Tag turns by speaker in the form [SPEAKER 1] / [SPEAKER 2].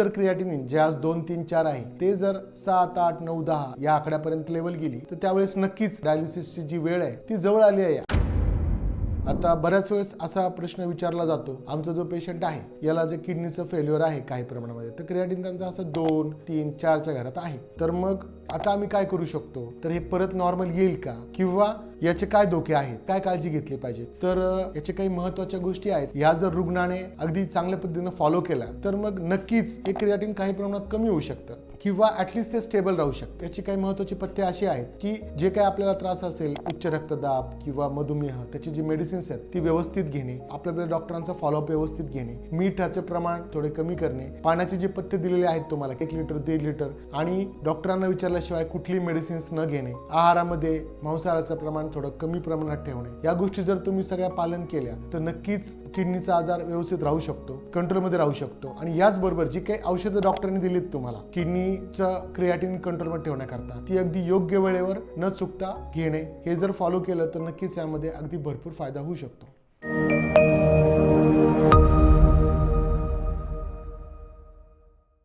[SPEAKER 1] जर क्रिएटिनिन जे आज 2, 3, 4 आहे ते जर 7, 8, 9, 10 या आकड्यापर्यंत लेवल गेली तर त्यावेळेस नक्कीच डायलिसिसची जी वेळ आहे ती जवळ आली आहे। आता बऱ्याच वेळेस असा प्रश्न विचारला जातो, आमचा जो पेशंट आहे याला जे किडनीचं फेल्युअर आहे काही प्रमाणामध्ये, तर क्रिएटिन त्यांचा असं 2, 3, 4च्या घरात आहे, तर मग आता आम्ही काय करू शकतो, तर हे परत नॉर्मल येईल का, किंवा याचे काय धोके आहेत, काय काळजी घेतली पाहिजे। तर याचे काही महत्त्वाच्या गोष्टी आहेत, या जर रुग्णाने अगदी चांगल्या पद्धतीने फॉलो केला तर मग नक्कीच हे क्रिएटिन काही प्रमाणात कमी होऊ शकतं किंवा ॲटलिस्ट ते स्टेबल राहू शकतं। याची काही महत्त्वाची पथ्ये अशी आहेत की जे काही आपल्याला त्रास असेल, उच्च रक्तदाब किंवा मधुमेह, त्याची जी मेडिसिन्स आहेत ती व्यवस्थित घेणे, आपल्या डॉक्टरांचा फॉलोअप व्यवस्थित घेणे, मिठाचे प्रमाण थोडे कमी करणे, पाण्याचे जे पथ्ये दिलेले आहेत तुम्हाला 1 लिटर 1.5 लिटर, आणि डॉक्टरांना विचारल्याशिवाय कुठली मेडिसिन्स न घेणे, आहारामध्ये मांसाहाराचं प्रमाण थोडं कमी प्रमाणात ठेवणे, या गोष्टी जर तुम्ही सगळ्या पालन केल्या तर नक्कीच किडनीचा आजार व्यवस्थित राहू शकतो, कंट्रोलमध्ये राहू शकतो। आणि याचबरोबर जी काही औषधं डॉक्टरांनी दिलीत तुम्हाला किडनीचं क्रिएटिन कंट्रोलमध्ये ठेवण्याकरता, ती अगदी योग्य वेळेवर न चुकता घेणे, हे जर फॉलो केलं तर नक्कीच यामध्ये अगदी भरपूर फायदा होऊ शकतो।